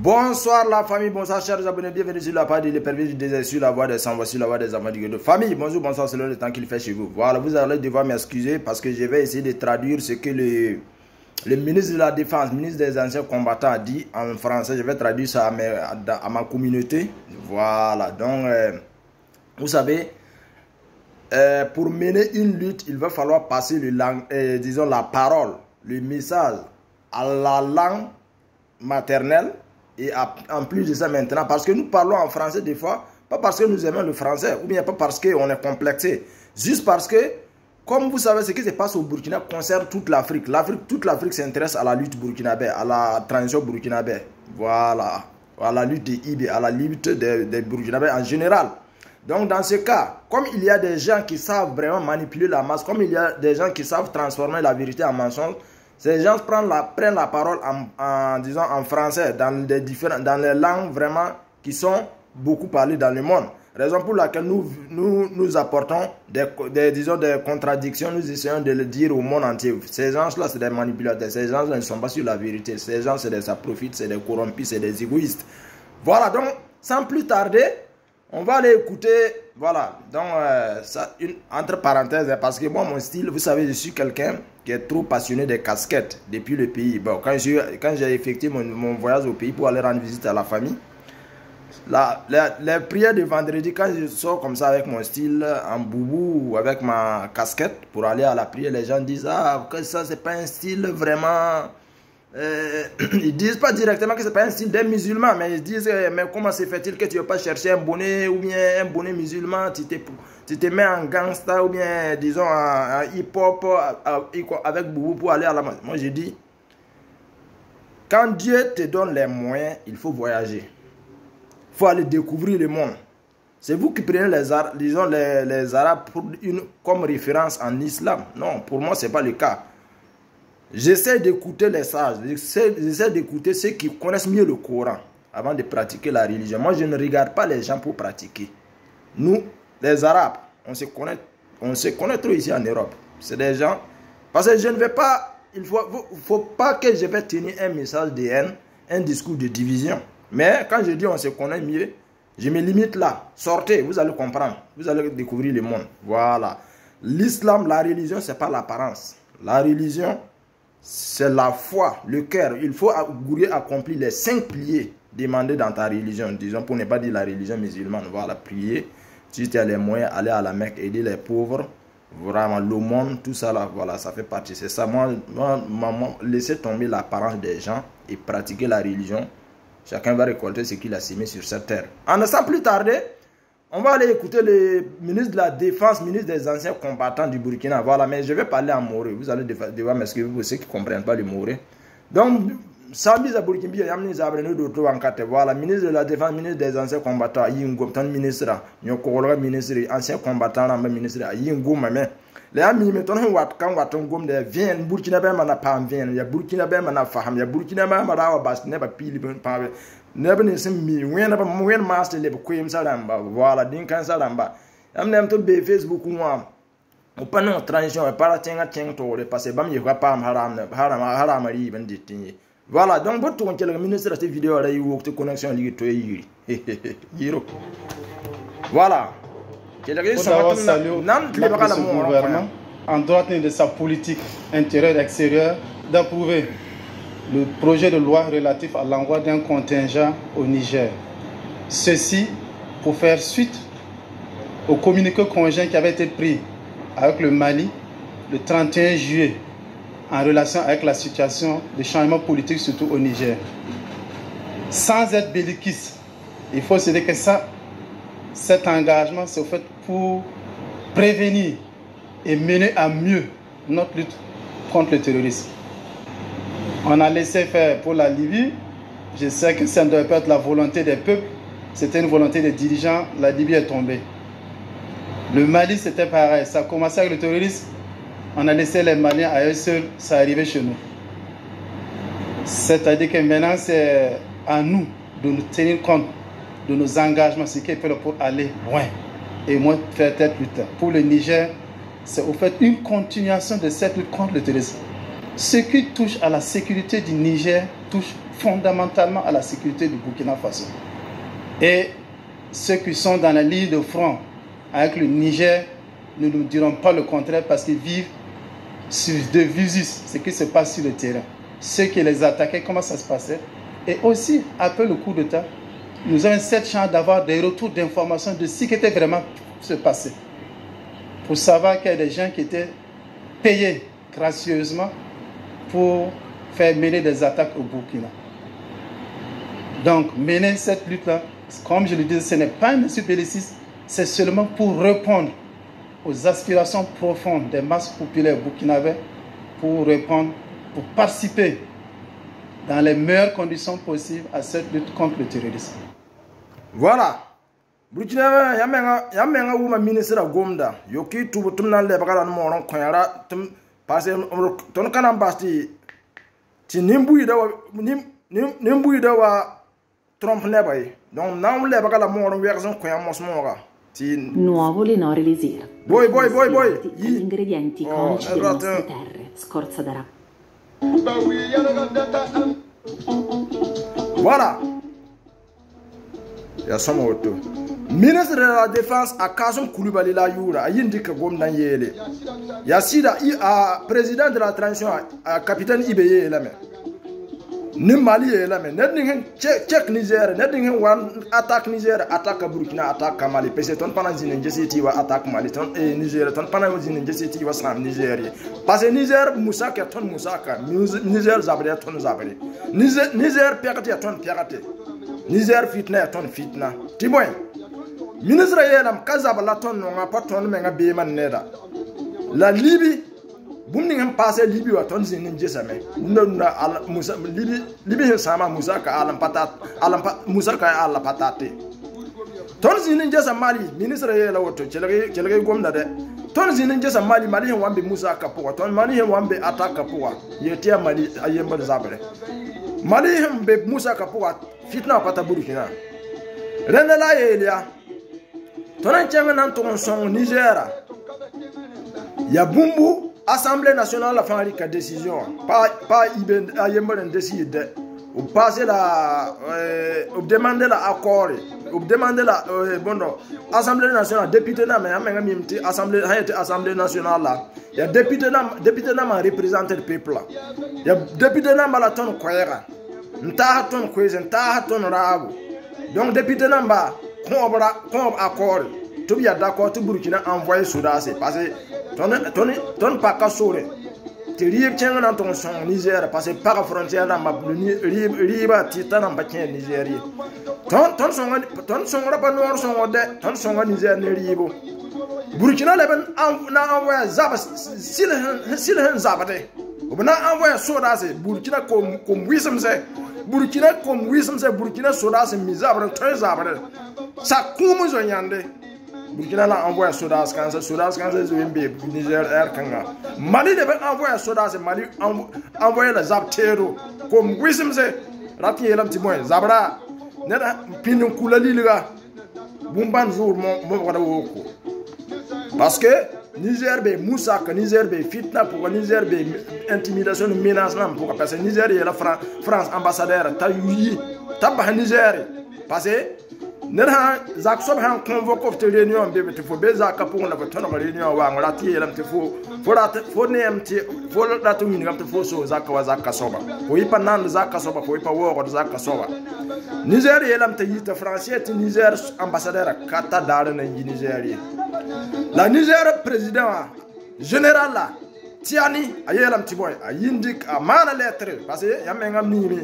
Bonsoir la famille, bonsoir chers abonnés, bienvenue sur la page de l'épervier du désert, sur la voie des sans, voici la voie des amants de famille. Bonjour, bonsoir, c'est le temps qu'il fait chez vous. Voilà, vous allez devoir m'excuser parce que je vais essayer de traduire ce que le ministre de la Défense, ministre des anciens combattants a dit en français. Je vais traduire ça à ma communauté. Voilà, donc vous savez, pour mener une lutte, il va falloir passer disons la parole, le message à la langue maternelle. Et en plus de ça maintenant, parce que nous parlons en français des fois, pas parce que nous aimons le français, ou bien pas parce qu'on est complexé, juste parce que, comme vous savez, ce qui se passe au Burkina concerne toute l'Afrique. Toute l'Afrique s'intéresse à la lutte burkinabé, à la transition burkinabé. Voilà, à la lutte des IB, à la lutte des Burkinabés en général. Donc dans ce cas, comme il y a des gens qui savent vraiment manipuler la masse, comme il y a des gens qui savent transformer la vérité en mensonge, ces gens prennent la parole disons en français, dans les langues vraiment qui sont beaucoup parlées dans le monde. Raison pour laquelle nous apportons disons des contradictions, nous essayons de le dire au monde entier. Ces gens-là, c'est des manipulateurs, ces gens-là ne sont pas sur la vérité, ces gens, c'est des approfites, c'est des corrompus, c'est des égoïstes. Voilà, donc, sans plus tarder, on va aller écouter, voilà, donc, ça, entre parenthèses, parce que moi, mon style, vous savez, je suis quelqu'un qui est trop passionné des casquettes depuis le pays. Bon, quand j'ai effectué mon voyage au pays pour aller rendre visite à la famille, les prières de vendredi, quand je sors comme ça avec mon style en boubou ou avec ma casquette pour aller à la prière, les gens disent, ah, que ça, c'est pas un style vraiment... ils disent pas directement que c'est pas un style des musulmans, mais ils disent mais comment se fait-il que tu ne veux pas chercher un bonnet ou bien un bonnet musulman, tu te mets en gangsta ou bien disons en hip-hop avec boubou pour aller à la mosquée. Moi je dis, quand Dieu te donne les moyens, il faut voyager, il faut aller découvrir le monde. C'est vous qui prenez les Arabes comme référence en islam. Non, pour moi c'est pas le cas. J'essaie d'écouter les sages, j'essaie d'écouter ceux qui connaissent mieux le Coran avant de pratiquer la religion. Moi, je ne regarde pas les gens pour pratiquer. Nous, les Arabes, on se connaît trop ici en Europe. C'est des gens... Parce que je ne vais pas... Il ne faut pas que je vais tenir un message de haine, un discours de division. Mais quand je dis on se connaît mieux, je me limite là. Sortez, vous allez comprendre. Vous allez découvrir le monde. Voilà. L'islam, la religion, ce n'est pas l'apparence. La religion... c'est la foi, le cœur. Il faut accomplir les 5 piliers demandés dans ta religion. Disons, pour ne pas dire la religion musulmane. Voilà, prier. Si tu as les moyens, aller à la Mecque, aider les pauvres. Vraiment, l'aumône, tout ça là, voilà, ça fait partie. C'est ça, moi, laisser tomber l'apparence des gens et pratiquer la religion. Chacun va récolter ce qu'il a semé sur cette terre. En sans plus tarder, on va aller écouter le ministre de la Défense, ministre des anciens combattants du Burkina. Voilà, mais je vais parler en Moré. Vous allez devoir m'excuser pour ceux qui ne comprennent pas le Moré. Donc, Sambi à Burkina, il y a un ministre de la Voilà, ministre de la Défense, ministre des anciens combattants, il y a un ministre, il y a un ministre, ancien combattant, ministre, il y a un ministre. Les amis, mettons quand on gomme de vient Burkina Faso n'a pas vient, il y a Burkina Faso n'a pas, il y a Burkina Faso n'a pas n'est pas pile pas. Never mi when master le koyem salamba voilà din kan salamba am nem to be Facebook moi o pa no transition e para tenga to le passer bam ye pa haram ri ben ditin voilà donc botu on le ministre de vidéo ra yi wokte connexion li to yiri yiro voilà gouvernement en droit de sa politique intérieure et extérieure d'approuver le projet de loi relatif à l'envoi d'un contingent au Niger. Ceci pour faire suite au communiqué conjoint qui avait été pris avec le Mali le 31 juillet en relation avec la situation de changement politique, surtout au Niger. Sans être belliquiste, il faut se dire que cet engagement c'est fait pour prévenir et mener à mieux notre lutte contre le terrorisme. On a laissé faire pour la Libye. Je sais que ça ne doit pas être la volonté des peuples. C'était une volonté des dirigeants. La Libye est tombée. Le Mali, c'était pareil. Ça a commencé avec le terrorisme. On a laissé les Maliens à eux seuls. Ça arrivait chez nous. C'est-à-dire que maintenant, c'est à nous de nous tenir compte de nos engagements, ce qu'il faut pour aller loin et moins faire tête plus tard. Pour le Niger, c'est au fait une continuation de cette lutte contre le terrorisme. Ce qui touche à la sécurité du Niger touche fondamentalement à la sécurité du Burkina Faso. Et ceux qui sont dans la ligne de front avec le Niger ne nous diront pas le contraire parce qu'ils vivent sur de visus ce qui se passe sur le terrain. Ceux qui les attaquaient, comment ça se passait. Et aussi, après le coup d'État, nous avons cette chance d'avoir des retours d'informations de ce qui était vraiment se passé. Pour savoir qu'il y a des gens qui étaient payés gracieusement pour faire mener des attaques au Burkina. Donc, mener cette lutte-là, comme je le disais, ce n'est pas un insulte belliciste, c'est seulement pour répondre aux aspirations profondes des masses populaires burkinabais, pour répondre, pour participer dans les meilleures conditions possibles à cette lutte contre le terrorisme. Voilà. Burkina yamenga wuma ministre gomda yoki tubu tumna le bagala no moron koyara tum passé ton kanam basti ti nimbu ida wa Trump ne bay donc nam le bagala moron version koyam mosmora ti nuovo Lenore Lisir. Boy gli ingredienti iconici delle nostre terre, scorza d'ara. Voilà. Ya somo woto. Ministre de la Défense a Kasum Koulibaly la yura a yindi ka gomna yele. Ya sida a président de la transition a capitaine Ibeye elame. Ni Mali elame. Nedingen check Niger, nedingen wan attaque Niger, attaque Burkina, attaque Mali. Pese ton pana zine jesiti wa attaque Mali ton e Niger ton pana zine jesiti wa sam Nigeria. Parce que Niger musaka ton musaka, Niger zabre ton zabre. Niger pekati ton pekati. Niger fitna ton fitna. Tiboy. Ministre yelam kazaba la ton nga paton menga be man neda. La Libye bumning passé Libye wa ton zinin jesame. Nonna Musa Libye sama musaka alam patat musaka ala patate. Ton zinin jesa Mali ministre yela woto chelege gomna de. Ton zinin jesa Mali wambe musaka pour ton Mali wambe attaque pour. Yetia Mali ayemba zabre. Mali be musaka pour fitna pata Burkina. Renela yelia. Tonan tchanga nan ton son Niger. Ya bumbu Assemblée nationale a fait une décision. Pas Iben ayemba décide. Ou passer la ou demander l'accord. Ou demander la Assemblée nationale député na mais amenga mimti Assemblée nationale là. Ya député na ma représenter le peuple là. Ya député na ma la ton koyera. Nta ton kweze nta ton rago. Donc député na ba comme accord, tout bien d'accord, tout Burkina envoyé Soudan, parce que ton pas qu'à sauver. Tu rives tiens dans ton son Niger, parce que par frontière dans ma rive titan en bâtiment Nigeria. Ton son pas noir son ode, ton son Niger ne rive. Burkina n'a envoyé Zab, s'il est Zabate. On a envoyé Soudan, Burkina comme Wissam c'est. Burkina comme Wissam c'est Burkina Soudan c'est misable, très zabre. Ça comme Zonyande. Burkina l'a envoyé Soudan quand c'est Zimbe, Niger Air Kanga. Mali devait envoyer Soudan, c'est Mali envoyer le Zab Tero. Comme Wissam c'est Rati et l'petit point. Zabra, Neda Pinon Koulali le gars. Bumban jour mon parce que Niger be Moussaka, Niger be fitna pour Niger be intimidation menace pour parce que Niger est la France ambassadeur ta Niger parce que nera zak sob han convoque of réunion be te fo be zaka pour la ton réunion wa ngala ti elam te fo ne mti fo la to min ngam te fo so zaka wa zaka soba fo yipa nan zaka soba fo yipa wo zaka soba Niger elam te yita français ti Niger ambassadeur kata dara na Nigeria. La Niger président général là Tiani ayelam tiboy ayindik amana lettre parce que yamenga mimi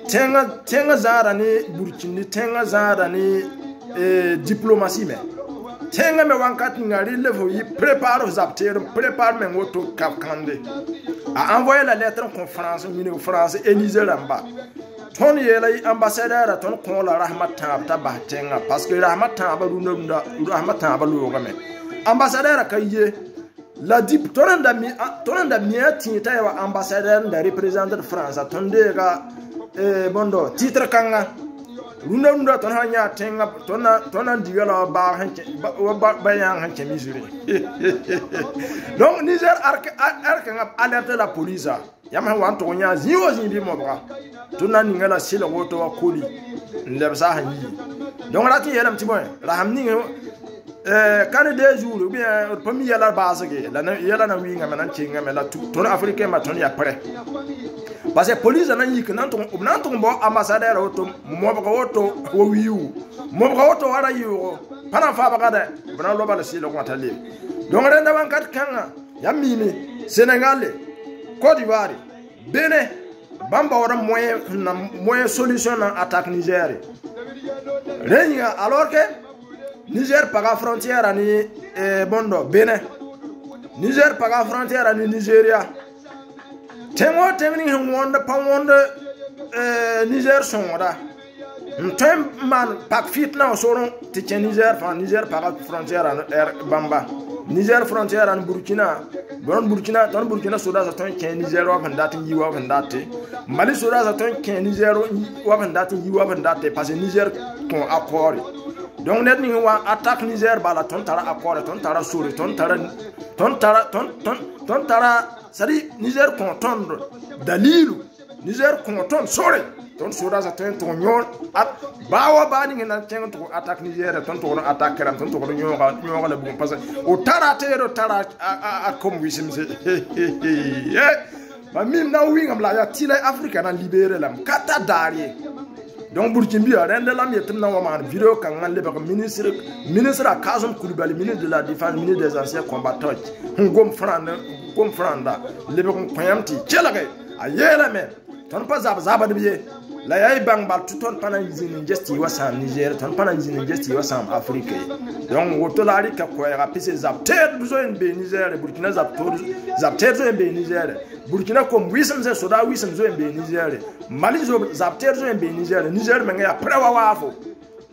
tenga zara ni Burkina tenga zara ni diplomatie mais tenga me wankati ngari levo yi prépare zapter prépare men woto kapkande a envoyé la lettre en conférence mini France et Niger amba ton yela ambassadeur ton kon la rahmat tabta tenga parce que rahmat taba runda rahmat taba lo game ambassadeur kaye la dip tonanda miati tawa ambassadeur da représentant de France tondega bondo titre kanga runda ton hanya tenga tona digala ba hanche ba yang hanche misuri. Donc Niger arc alerte la police. Yama wan to nya ziwo zimbi mo bra. Tona ningala sila woto wa koli. Lebsa hanyi. Donc là tu yelam timoy. La hamni quand des jours ou bien parmi yala base ke la yala na winga manan chinga mela ton africain ma ton ya prêt. Parce que police na yik nan ton bo ambassadeur auto mo ba auto wo wiu mo ba auto wala yu pana fa ba kada bana lo ba la silo ko tale donc renda ban kat kanga ya mimi Sénégal Côte d'Ivoire Bénin bamba wara moyen solution na attaque Niger renga alors que Niger paga frontière ani bondo Bénin Niger paga frontière ani Nigeria tengo temni wonda pa wonda Niger sonda tem man pak fit na soron ti Niger fa Niger paga frontière an bamba Niger frontière an Burkina ton Burkina soda za ton ken Niger wa vandati yi wa vandati Mali soda za ton ken Niger wa vandati yi wa vandati parce que Niger ton accord donc net ni wa attaque Niger bala ton tara accord ton tara sori ton tara sari Niger content dalilu Niger content sori ton soda za ton nyon at bawa bani ngena tengo to attaque Niger ton to attaque ram ton to nyoga la bu parce o tara tero tara a comme wisim se ba min na wingam la ya tila Africa na libérer lam kata darie donc Burkina rende lam yetum na wama vidéo kan ngale ba ministre Kazum Koulibaly ministre de la défense ministre des anciens combattants ngom franda lebe ko payamti chelage ayela me ton pas zaba de biye la yay bang bal tout ton pana ngini gesti wasam Niger ton pana ngini gesti wasam Afrique donc woto la ri ka ko ya pese zapter besoin be Niger Burkina zapter zo be Niger Burkina comme wisam se soda wisam zo be Niger Mali zo zapter zo be Niger menga ya prewa wafo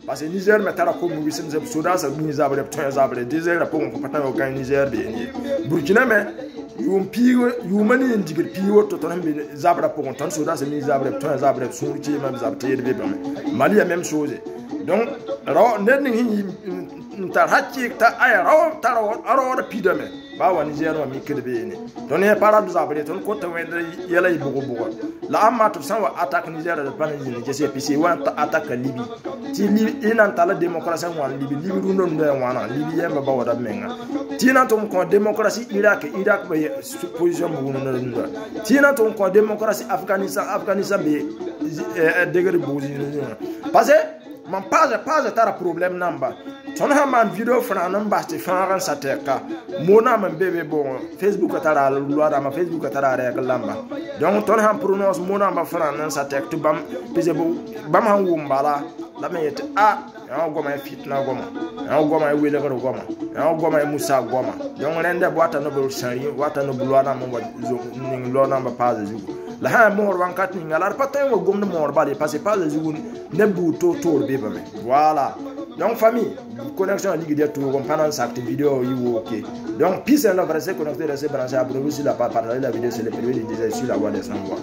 parce que Niger metara comme wisam se soda sa ni zabre to zabre Niger pour on pata au Niger be ni Burkina me yumani indigir piwo to ton be zabra pour ton soda se ni zabre to zabre surti même zapter be Mali la même chose donc raw net ni ntar hakki ta ay raw taro aro pidame ba wa Niger wa mi kedbe ni don e para du zabre ton ko to wende yela yi bugo la amma to san wa attaque Niger de pan ni je PC wa attaque Libye ti li inan tala démocratie wa Libye rundo ndo wana Libye yamba ba wada menga ti nan to ko démocratie Irak ba position bu no ndo ti nan to ko démocratie Afghanistan be degré bozi parce que man pas tara problème namba ton ha man video fana namba ti fana sateka mona man bebe bon Facebook tara loi ma Facebook tara règle lamba donc ton ha prononce mona ma fana satek to bam pese bam han wumbala la me yete ya goma fitna goma ya goma wele ko goma ya goma Musa goma donc rende boata no bol sari wata no bulwana mo ning lo namba pas la ha mor wankat ni ngalar patin wo gomna mor bali parce pas les jours ne bouto tour beba me voilà donc famille connexion ligue de tout comme pendant cette vidéo you OK donc peace and love restez connectés restez branchés abonnez-vous sur la page partager la vidéo sur les privé déjà sur la voie des sans voix.